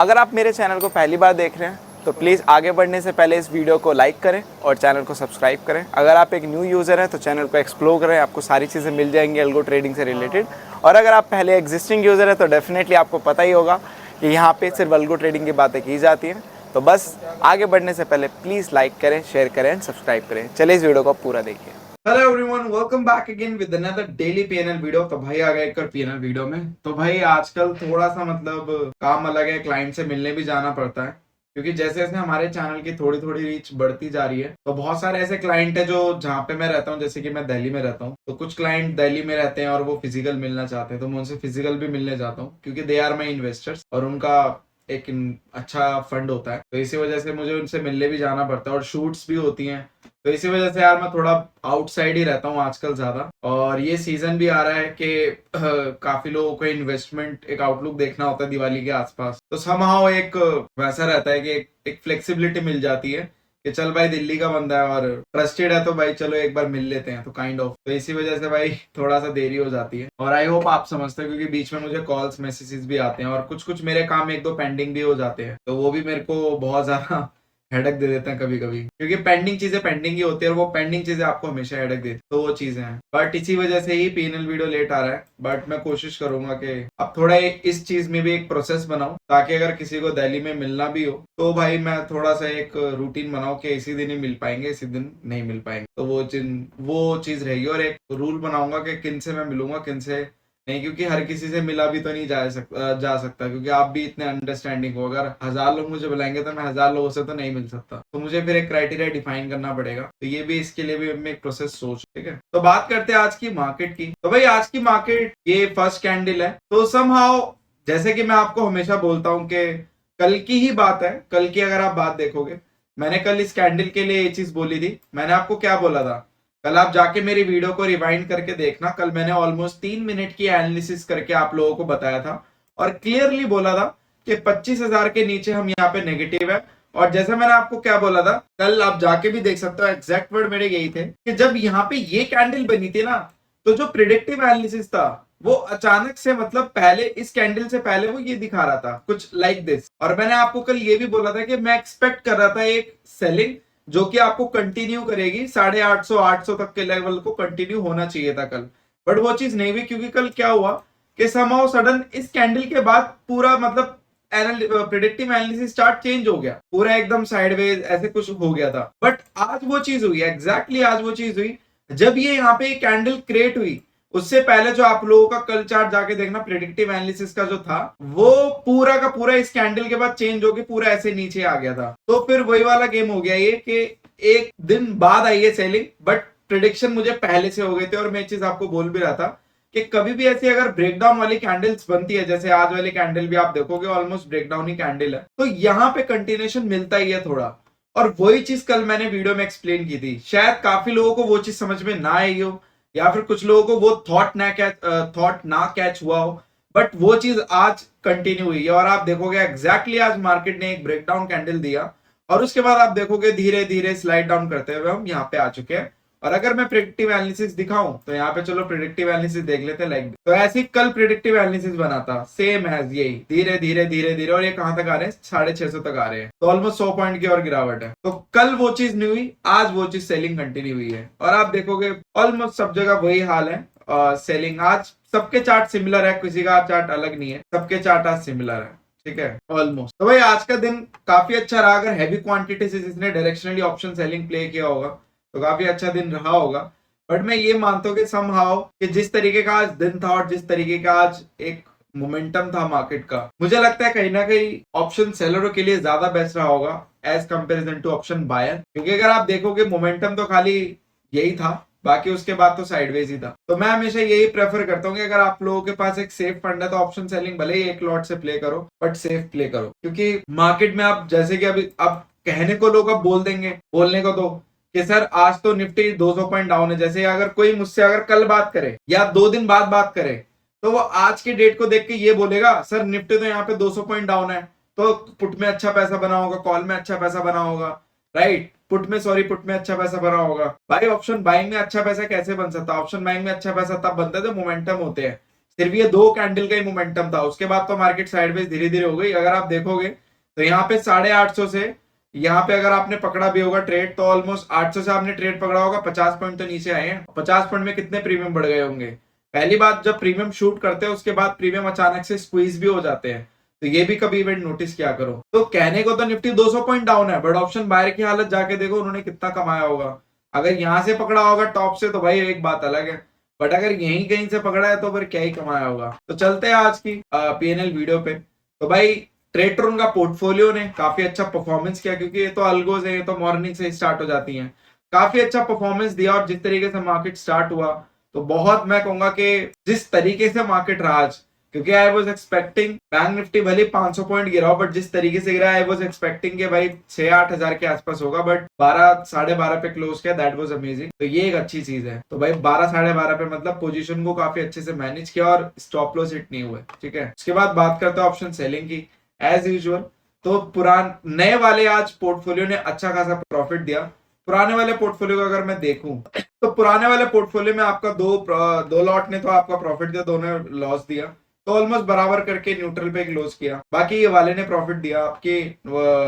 अगर आप मेरे चैनल को पहली बार देख रहे हैं तो प्लीज़ आगे बढ़ने से पहले इस वीडियो को लाइक करें और चैनल को सब्सक्राइब करें। अगर आप एक न्यू यूज़र हैं तो चैनल को एक्सप्लोर करें, आपको सारी चीज़ें मिल जाएंगी अल्गो ट्रेडिंग से रिलेटेड। और अगर आप पहले एग्जिस्टिंग यूज़र हैं तो डेफिनेटली आपको पता ही होगा कि यहाँ पे सिर्फ अल्गो ट्रेडिंग की बातें की जाती हैं। तो बस आगे बढ़ने से पहले प्लीज़ लाइक करें, शेयर करें एंड सब्सक्राइब करें। चलिए इस वीडियो को पूरा देखिए। Hello everyone, welcome back again with another daily PNL video. तो भाई आ गए एक और पीएनएल वीडियो में। तो भाई आजकल थोड़ा सा काम अलग है, क्लाइंट से मिलने भी जाना पड़ता है क्योंकि जैसे जैसे हमारे चैनल की थोड़ी थोड़ी रीच बढ़ती जा रही है तो बहुत सारे ऐसे क्लाइंट है जो जहाँ पे मैं रहता हूँ, जैसे कि मैं दिल्ली में रहता हूँ, तो कुछ क्लाइंट दिल्ली में रहते हैं और वो फिजिकल मिलना चाहते हैं, तो मैं उनसे फिजिकल भी मिलने जाता हूँ क्योंकि दे आर माई इन्वेस्टर्स और उनका एक अच्छा फंड होता है। तो इसी वजह से मुझे उनसे मिलने भी जाना पड़ता है और शूट्स भी होती हैं। तो इसी वजह से यार मैं थोड़ा आउटसाइड ही रहता हूँ आजकल ज्यादा। और ये सीजन भी आ रहा है कि काफी लोगों को इन्वेस्टमेंट एक आउटलुक देखना होता है दिवाली के आसपास, तो समहाउ एक वैसा रहता है कि एक फ्लेक्सिबिलिटी मिल जाती है कि चल भाई दिल्ली का बंदा है और ट्रस्टेड है तो भाई चलो एक बार मिल लेते हैं, तो काइंड ऑफ तो इसी वजह से भाई थोड़ा सा देरी हो जाती है। और आई होप आप समझते हैं क्योंकि बीच में मुझे कॉल्स मैसेजेस भी आते हैं और कुछ कुछ मेरे काम एक दो पेंडिंग भी हो जाते हैं, तो वो भी मेरे को बहुत ज्यादा हेडक दे देते हैं कभी कभी, क्योंकि पेंडिंग चीजें पेंडिंग ही होती है और वो पेंडिंग चीजें आपको हमेशा हेडक देती, तो वो चीजें हैं। बट इसी वजह से ही पीएनएल वीडियो लेट आ रहा है। बट मैं कोशिश करूंगा कि अब थोड़ा इस चीज में भी एक प्रोसेस बनाऊं ताकि अगर किसी को दिल्ली में मिलना भी हो तो भाई मैं थोड़ा सा एक रूटीन बनाऊं कि इसी दिन ही मिल पाएंगे, इसी दिन नहीं मिल पाएंगे, तो वो चीज रहेगी। और एक रूल बनाऊंगा कि किन से मैं मिलूंगा किन से नहीं, क्योंकि हर किसी से मिला भी तो नहीं जा सकता क्योंकि आप भी इतने अंडरस्टैंडिंग हो। अगर 1000 लोग मुझे बुलाएंगे तो मैं 1000 लोगों से तो नहीं मिल सकता, तो मुझे फिर एक क्राइटेरिया डिफाइन करना पड़ेगा। तो ये भी इसके लिए भी मैं एक प्रोसेस सोच, ठीक है। तो बात करते हैं आज की मार्केट की। तो भाई आज की मार्केट ये फर्स्ट कैंडल है, तो समहाउ जैसे कि मैं आपको हमेशा बोलता हूँ कि कल की ही बात है, कल की अगर आप बात देखोगे, मैंने कल इस कैंडल के लिए ये चीज बोली थी। मैंने आपको क्या बोला था, कल आप जाके मेरी वीडियो को रिवाइंड करके देखना, कल मैंने ऑलमोस्ट 3 मिनट की एनालिसिस करके आप लोगों को बताया था और क्लियरली बोला था कि 25,000 के नीचे हम यहाँ पे नेगेटिव है। और जैसे मैंने आपको क्या बोला था, कल आप जाके भी देख सकते हो, एग्जैक्ट वर्ड मेरे यही थे कि जब यहाँ पे ये कैंडल बनी थी ना, तो जो प्रिडिक्टिव एनालिसिस था वो अचानक से पहले इस कैंडल से पहले वो ये दिखा रहा था कुछ लाइक दिस। और मैंने आपको कल ये भी बोला था कि मैं एक्सपेक्ट कर रहा था एक सेलिंग जो कि आपको कंटिन्यू करेगी 850 800 तक के लेवल को कंटिन्यू होना चाहिए था कल। बट वो चीज नहीं हुई क्योंकि कल क्या हुआ कि समहाउ सडन इस कैंडल के बाद पूरा प्रिडिक्टिव एनालिसिस चार्ट चेंज हो गया, पूरा एकदम साइडवेज ऐसे कुछ हो गया था। बट आज वो चीज हुई, एग्जैक्टली आज वो चीज हुई जब ये यहाँ पे कैंडल क्रिएट हुई। उससे पहले जो आप लोगों का कल चार्ट जाके देखना, प्रेडिक्टिव एनालिसिस का जो था वो पूरा का पूरा इस कैंडल के बाद चेंज होके पूरा ऐसे नीचे आ गया था। तो फिर वही वाला गेम हो गया ये कि एक दिन बाद आई है सेलिंग, बट प्रिडिक्शन मुझे पहले से हो गए थे। और मैं चीज आपको बोल भी रहा था कि कभी भी ऐसी अगर ब्रेकडाउन वाली कैंडल्स बनती है, जैसे आज वाली कैंडल भी आप देखोगे ऑलमोस्ट ब्रेकडाउन ही कैंडल है, तो यहाँ पे कंटिन्यूएशन मिलता ही है थोड़ा। और वही चीज कल मैंने वीडियो में एक्सप्लेन की थी, शायद काफी लोगों को वो चीज समझ में ना आई हो या फिर कुछ लोगों को वो थॉट ना कैच हुआ हो, बट वो चीज आज कंटिन्यू हुई है। और आप देखोगे एग्जैक्टली आज मार्केट ने एक ब्रेकडाउन कैंडल दिया और उसके बाद आप देखोगे धीरे धीरे स्लाइड डाउन करते हुए हम यहाँ पे आ चुके हैं। और अगर मैं प्रेडिक्टिव एनालिसिस दिखाऊं तो यहाँ पे चलो प्रेडिक्टिव एनालिसिस देख लेते हैं लाइक। तो ऐसे कल प्रेडिक्टिव एनालिसिस बना था सेम एज यही, धीरे धीरे धीरे धीरे, और ये कहां तक आ रहे हैं, 650 तक आ रहे हैं, तो ऑलमोस्ट 100 पॉइंट की और गिरावट है। तो कल वो चीज नहीं हुई, आज वो चीज सेलिंग कंटिन्यू हुई है। और आप देखोगे ऑलमोस्ट सब जगह वही हाल है, सेलिंग आज सबके चार्ट सिमिलर है, किसी का चार्ट अलग नहीं है, सबके चार्ट आज सिमिलर है, ठीक है ऑलमोस्ट। तो भाई आज का दिन काफी अच्छा रहा। अगर हैवी क्वांटिटी से जिसने डायरेक्शनली ऑप्शन सेलिंग प्ले किया होगा तो काफी अच्छा दिन रहा होगा। बट मैं ये मानता हूँ कि समहाउ कि जिस तरीके का आज दिन था और जिस तरीके का आज एक मोमेंटम था मार्केट का, मुझे लगता है कहीं ना कहीं ऑप्शन सेलरों के लिए ज्यादा बेस्ट रहा होगा as comparison to option buyer, क्योंकि अगर आप देखोगे मोमेंटम तो खाली यही था, बाकी उसके बाद तो साइडवेज ही था। तो मैं हमेशा यही प्रेफर करता हूँ कि अगर आप लोगों के पास एक सेफ फंड है तो ऑप्शन सेलिंग भले ही एक लॉट से प्ले करो बट सेफ प्ले करो, क्योंकि मार्केट में आप जैसे कि अभी आप कहने को लोग अब बोल देंगे, बोलने को तो कि सर आज तो निफ्टी 200 पॉइंट डाउन है। जैसे अगर कोई मुझसे अगर कल बात करे या 2 दिन बाद बात करे तो वो आज के डेट को देख के ये बोलेगा सर निफ्टी तो यहाँ पे 200 पॉइंट डाउन है, तो पुट में अच्छा पैसा बना होगा, कॉल में अच्छा पैसा बना होगा, राइट, पुट में अच्छा पैसा बना होगा। भाई ऑप्शन बाइंग में अच्छा पैसा कैसे बन सकता है? ऑप्शन बाइंग में अच्छा पैसा तब बनता है जब मोमेंटम होते हैं। सिर्फ ये 2 कैंडल का ही मोमेंटम था, उसके बाद तो मार्केट साइडवेज धीरे धीरे हो गई। अगर आप देखोगे तो यहाँ पे 850 से यहाँ पे अगर आपने पकड़ा भी होगा ट्रेड, तो ऑलमोस्ट 800 से आपने ट्रेड पकड़ा होगा, 50 पॉइंट तो नीचे आए हैं। 50 पॉइंट में कितने प्रीमियम बढ़ गए होंगे। पहली बात, जब प्रीमियम शूट करते हैं उसके बाद प्रीमियम अचानक से स्क्वीज भी हो जाते हैं, तो ये भी कभी इवेंट नोटिस किया करो। तो कहने को तो निफ्टी 200 पॉइंट डाउन है, बट ऑप्शन बायर की हालत जाके देखो उन्होंने कितना कमाया होगा। अगर यहां से पकड़ा होगा टॉप से तो भाई एक बात अलग है, बट अगर यहीं कहीं से पकड़ा है तो फिर क्या ही कमाया होगा। तो चलते हैं आज की पीएनएल वीडियो पे। तो भाई ट्रेडर का पोर्टफोलियो ने काफी अच्छा परफॉर्मेंस किया, क्योंकि ये तो अल्गोज है, ये तो मॉर्निंग से स्टार्ट हो जाती हैं। काफी अच्छा परफॉर्मेंस दिया, और जिस तरीके से मार्केट स्टार्ट हुआ तो बहुत, मैं कहूंगा कि जिस तरीके से मार्केट रहा आज, क्योंकि I was expecting bank Nifty भले 500 पॉइंट गिरा हो, बट जिस तरीके से गिरा आई वाज एक्सपेक्टिंग कि भाई 6-8 हजार के आसपास होगा, बट 12-12.5 पे क्लोज किया। That was amazing. तो ये एक अच्छी चीज है। तो भाई 12-12.5 पे मतलब पोजीशन को काफी अच्छे से मैनेज किया और स्टॉप लॉस हिट नहीं हुए। ठीक है, उसके बाद बात करते हैं ऑप्शन सेलिंग की, एज यूजुअल। तो नए वाले आज पोर्टफोलियो ने अच्छा खासा प्रॉफिट दिया। पुराने वाले पोर्टफोलियो को अगर मैं देखूं तो पुराने वाले पोर्टफोलियो में आपका दो लॉट ने तो आपका प्रॉफिट दिया, दोनों लॉस दिया, तो ऑलमोस्ट बराबर करके न्यूट्रल पे क्लोज किया। बाकी ये वाले ने प्रॉफिट दिया आपके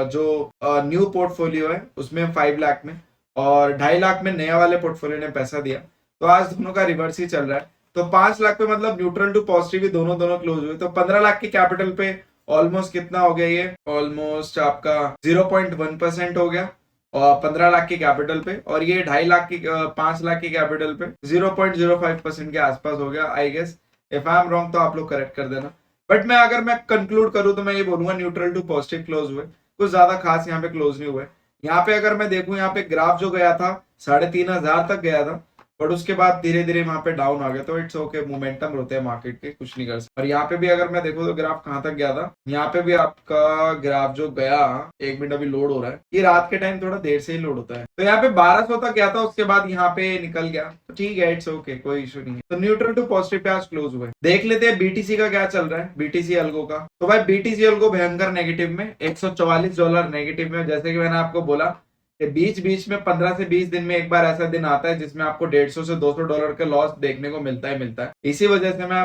जो न्यू पोर्टफोलियो है उसमें 5 लाख में, और 2.5 लाख में नया वाले पोर्टफोलियो ने पैसा दिया। तो आज दोनों का रिवर्स ही चल रहा है। तो 5 लाख पे मतलब न्यूट्रल टू पॉजिटिव दोनों क्लोज हुए। तो 15 लाख की कैपिटल पे ऑलमोस्ट कितना हो गया, ये ऑलमोस्ट आपका 0.1% हो गया, और 15 लाख की कैपिटल पे, और ये 2.5 लाख की 5 लाख की कैपिटल पे 0.05% के आसपास हो गया। I guess if I am wrong तो आप लोग करेक्ट कर देना। बट अगर मैं कंक्लूड करूं तो मैं ये बोलूंगा न्यूट्रल टू पॉजिटिव क्लोज हुए, कुछ ज्यादा खास यहाँ पे क्लोज नहीं हुए। यहाँ पे अगर मैं देखूं, यहाँ पे ग्राफ जो गया था 3,500 तक गया था, बट उसके बाद धीरे धीरे वहां पे डाउन आ गया। तो इट्स ओके, मोमेंटम होते हैं मार्केट के, कुछ नहीं कर सकते। और यहाँ पे भी अगर मैं देखूं तो ग्राफ कहां तक गया था, यहाँ पे भी आपका ग्राफ जो गया, 1 मिनट अभी लोड हो रहा है, ये रात के टाइम थोड़ा देर से ही लोड होता है। तो यहाँ पे 1200 तक गया था, उसके बाद यहाँ पे निकल गया, तो ठीक है, इट्स ओके, कोई इशू नहीं है। तो न्यूट्रल टू पॉजिटिव पे आज क्लोज हुए। देख लेते हैं बीटीसी का क्या चल रहा है, बीटीसी अल्गो का। तो भाई बीटीसी अल्गो भयंकर नेगेटिव में, $144 नेगेटिव में। जैसे कि मैंने आपको बोला बीच बीच में 15 से 20 दिन में एक बार ऐसा दिन आता है जिसमें आपको $150 से $200 का लॉस देखने को मिलता है। इसी वजह से मैं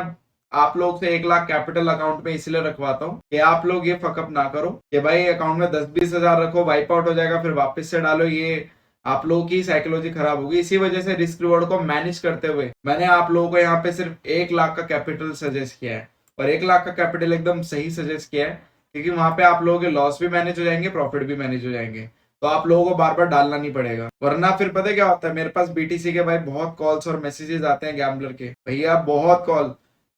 आप लोग से 1 लाख कैपिटल अकाउंट में इसलिए रखवाता हूँ कि आप लोग ये फकअप ना करो कि भाई अकाउंट में 10-20 हजार रखो, वाइप आउट हो जाएगा, फिर वापस से डालो, ये आप लोगों की साइकोलॉजी खराब होगी। इसी वजह से रिस्क रिवॉर्ड को मैनेज करते हुए मैंने आप लोगों को यहाँ पे सिर्फ 1 लाख का कैपिटल सजेस्ट किया है, और 1 लाख का कैपिटल एकदम सही सजेस्ट किया है, क्योंकि वहां पे आप लोगों के लॉस भी मैनेज हो जाएंगे, प्रॉफिट भी मैनेज हो जाएंगे। तो आप लोगों को बार बार डालना नहीं पड़ेगा, वरना फिर पता है क्या होता है, मेरे पास बीटीसी के भाई बहुत कॉल्स और मैसेजेस आते हैं गैम्बलर के, भैया बहुत कॉल,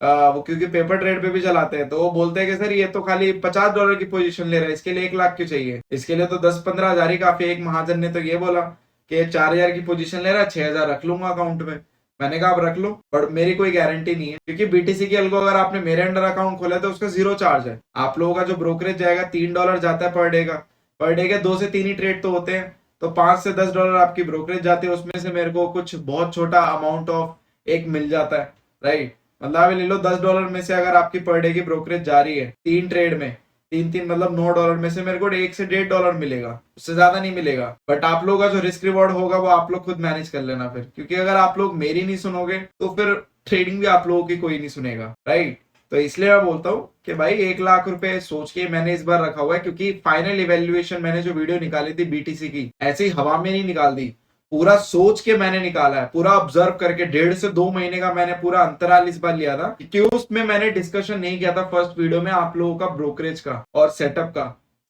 वो क्योंकि पेपर ट्रेड पे भी चलाते हैं, तो वो बोलते हैं कि सर ये तो खाली $50 की पोजीशन ले रहा है, इसके लिए 1 लाख क्यों चाहिए, इसके लिए तो 10-15 हजार ही काफी। एक महाजन ने तो ये बोला कि 4,000 की पोजीशन ले रहा है, 6,000 रख लूंगा अकाउंट में। मैंने कहा आप रख लो, पर मेरी कोई गारंटी नहीं है, क्योंकि बीटीसी की अल्गो अगर आपने मेरे अंडर अकाउंट खोला तो उसका 0 चार्ज है। आप लोगों का जो ब्रोकरेज जाएगा $3 जाता है पर डे का, पर डे के 2 से 3 ही ट्रेड तो होते हैं, तो $5 से $10 आपकी ब्रोकरेज जाती है, उसमें से मेरे को कुछ बहुत छोटा अमाउंट ऑफ एक मिल जाता है, राइट। मतलब ले लो $10 में से अगर आपकी पर डे की ब्रोकरेज जा रही है 3 ट्रेड में, 3 मतलब $9 में से मेरे को $1 से $1.5 मिलेगा, उससे ज्यादा नहीं मिलेगा। बट आप लोगों का जो रिस्क रिवॉर्ड होगा वो आप लोग खुद मैनेज कर लेना फिर, क्योंकि अगर आप लोग मेरी नहीं सुनोगे तो फिर ट्रेडिंग भी आप लोगों की कोई नहीं सुनेगा, राइट। तो इसलिए मैं बोलता हूँ कि भाई 1 लाख रुपए सोच के मैंने इस बार रखा हुआ है, क्योंकि फाइनल इवेल्युएशन मैंने जो वीडियो निकाली थी बीटीसी की, ऐसे ही हवा में नहीं निकाल दी, पूरा सोच के मैंने निकाला है, पूरा ऑब्जर्व करके 1.5 से 2 महीने का मैंने पूरा अंतराल इस बार लिया था, क्योंकि उसमें मैंने डिस्कशन नहीं किया था फर्स्ट वीडियो में आप लोगों का ब्रोकरेज का और सेटअप का।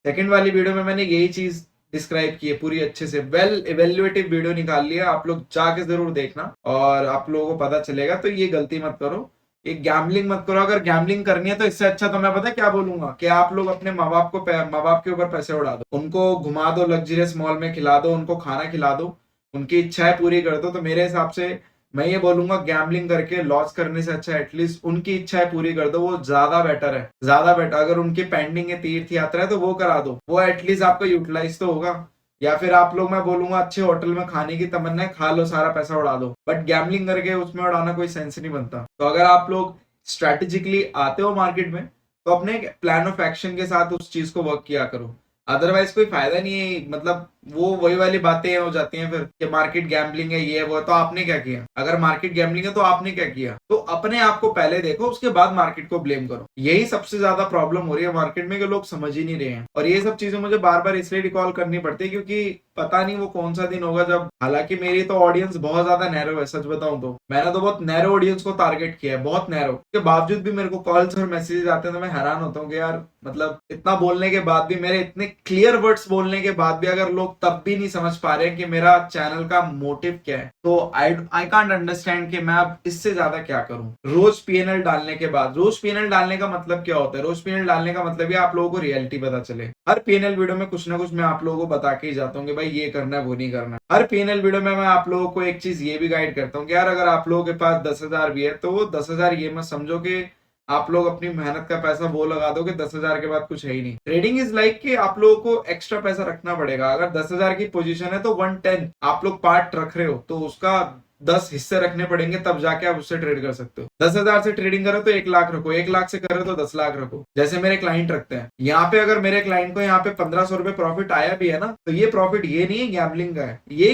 सेकंड वाली वीडियो में मैंने यही चीज डिस्क्राइब की है पूरी अच्छे से, वेल इवेल्युएटिव वीडियो निकाल लिया, आप लोग जाके जरूर देखना और आप लोगों को पता चलेगा। तो ये गलती मत करो, ये गैम्बलिंग मत करो। अगर गैम्बलिंग करनी है तो इससे अच्छा तो मैं पता क्या बोलूंगा कि आप लोग अपने माँ बाप के ऊपर पैसे उड़ा दो, उनको घुमा दो, लग्जरियस मॉल में खिला दो, उनको खाना खिला दो, उनकी इच्छाएं पूरी कर दो। तो मेरे हिसाब से मैं ये बोलूंगा गैम्बलिंग करके लॉस करने से अच्छा एटलीस्ट उनकी इच्छाएं पूरी कर दो, वो ज्यादा बेटर है, ज्यादा बेटर। अगर उनकी पेंडिंग है तीर्थ यात्रा है तो वो करा दो, वो एटलीस्ट आपका यूटिलाइज तो होगा। या फिर आप लोग, मैं बोलूंगा अच्छे होटल में खाने की तमन्ना है, खा लो, सारा पैसा उड़ा दो, बट गैम्बलिंग करके उसमें उड़ाना कोई सेंस नहीं बनता। तो अगर आप लोग स्ट्रेटेजिकली आते हो मार्केट में तो अपने प्लान ऑफ एक्शन के साथ उस चीज को वर्क किया करो, अदरवाइज कोई फायदा नहीं है। मतलब वो वही वाली बातें हो जाती हैं फिर कि मार्केट गैम्बलिंग है, ये है, वो है। तो आपने क्या किया? अगर मार्केट गैम्बलिंग है तो आपने क्या किया? तो अपने आप को पहले देखो, उसके बाद मार्केट को ब्लेम करो। यही सबसे ज्यादा प्रॉब्लम हो रही है मार्केट में कि लोग समझ ही नहीं रहे हैं। और ये सब चीजें मुझे बार बार इसलिए रिकॉल करनी पड़ती है क्योंकि पता नहीं वो कौन सा दिन होगा जब, हालांकि मेरी तो ऑडियंस बहुत ज्यादा नैरो है, सच बताऊं तो मैंने तो बहुत नैरो ऑडियंस को टारगेट किया है, बहुत नैरो। के बावजूद भी मेरे को कॉल्स और मैसेजेस आते हैं तो मैं हैरान होता हूँ कि यार मतलब इतना बोलने के बाद भी, मेरे इतने क्लियर वर्ड्स बोलने के बाद भी अगर लोग तब भी नहीं समझ पा रहे हैं कि मेरा चैनल का मोटिव क्या है, तो आई कांट अंडरस्टैंड कि मैं अब इससे ज्यादा क्या करूं। रोज पीएनएल डालने के बाद, रोज पीएनएल डालने का मतलब क्या होता है? रोज पीएनएल डालने का मतलब ये आप लोगों को रियलिटी पता चले। हर पीएनएल वीडियो में कुछ ना कुछ मैं आप लोगों को बता के ही जाता हूँ कि भाई ये करना है, वो नहीं करना। हर पीएनएल वीडियो में मैं आप लोगों को एक चीज ये भी गाइड करता हूँ कि यार अगर आप लोगों के पास 10,000 भी है तो वो 10,000 ये मत समझो कि आप लोग अपनी मेहनत का पैसा वो लगा दो कि 10,000 के बाद कुछ है ही नहीं। ट्रेडिंग इज लाइक कि आप लोगों को एक्स्ट्रा पैसा रखना पड़ेगा। अगर 10,000 की पोजीशन है तो 110 आप लोग पार्ट रख रहे हो तो उसका 10 हिस्से रखने पड़ेंगे, तब जाके आप उससे ट्रेड कर सकते हो। 10,000 से ट्रेडिंग करो तो 1 लाख रखो, 1 लाख से करो तो 10 लाख रखो, जैसे मेरे क्लाइंट रखते हैं। यहाँ पे अगर मेरे क्लाइंट को यहाँ पे 1,500 रुपए प्रॉफिट आया भी है ना, तो ये प्रॉफिट ये नहीं है गैम्बलिंग का है, ये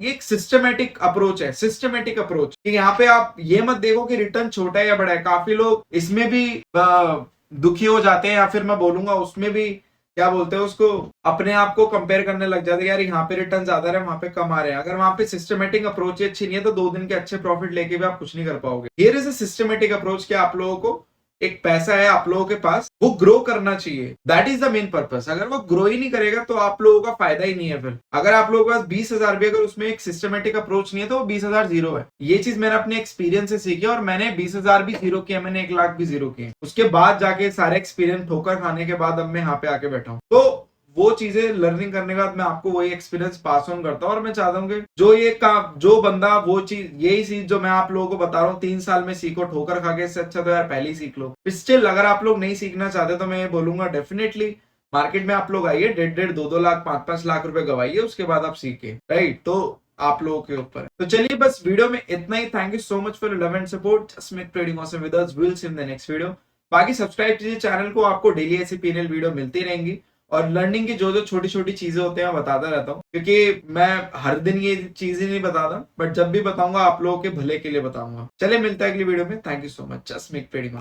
एक सिस्टमेटिक अप्रोच है, सिस्टमेटिक अप्रोच। यहाँ पे आप ये मत देखो कि रिटर्न छोटा है या बड़ा है। काफी लोग इसमें भी दुखी हो जाते हैं, या फिर मैं बोलूंगा उसमें भी क्या बोलते हैं उसको, अपने आप को कंपेयर करने लग जाते हैं यार यहाँ पे रिटर्न ज्यादा रहे, वहां पे कम आ रहे हैं। अगर वहां पे सिस्टमेटिक अप्रोच अच्छी नहीं है तो 2 दिन के अच्छे प्रॉफिट लेके भी आप कुछ नहीं कर पाओगे। Here is a systematic approach कि आप लोगों को एक पैसा है आप लोगों के पास, वो ग्रो करना चाहिए। That is the main purpose. अगर वो ग्रो ही नहीं करेगा तो आप लोगों का फायदा ही नहीं है। फिर अगर आप लोगों के पास 20,000 भी, अगर उसमें एक सिस्टमेटिक अप्रोच नहीं है तो वो 20,000 जीरो है। ये चीज मैंने अपने एक्सपीरियंस से सीखी और मैंने 20,000 भी जीरो किया, मैंने 1 लाख भी जीरो किए। उसके बाद जाके सारे एक्सपीरियंस ठोकर खाने के बाद अब मैं यहाँ पे आके बैठा हूँ। तो वो चीजें लर्निंग करने के बाद मैं आपको वही एक्सपीरियंस पास ऑन करता हूँ। और मैं चाहता हूँ कि जो ये काम, जो बंदा वो चीज, यही चीज जो मैं आप लोगों को बता रहा हूँ 3 साल में सीखो ठोकर खा के, इससे अच्छा तो यार पहले ही सीख लो। स्टिल अगर आप लोग नहीं सीखना चाहते तो मैं ये बोलूंगा डेफिनेटली मार्केट में आप लोग आइए, 1.5 2 लाख 5 लाख रुपए गवाइए, उसके बाद आप सीखे, राइट। तो आप लोगों के ऊपर है। तो चलिए बस वीडियो में इतना ही। Thank you so much for love and support. Just make trading awesome with us. Will see in the next video. बाकी सब्सक्राइब कीजिए चैनल को, आपको डेली ऐसी पीएनएल वीडियो मिलती रहेंगी। और लर्निंग की जो जो छोटी छोटी चीजें होते हैं बताता रहता हूँ, क्योंकि मैं हर दिन ये चीजें नहीं बताता, बट जब भी बताऊंगा आप लोगों के भले के लिए बताऊंगा। चले मिलता है अगली वीडियो में। Thank you so much. Just make trading.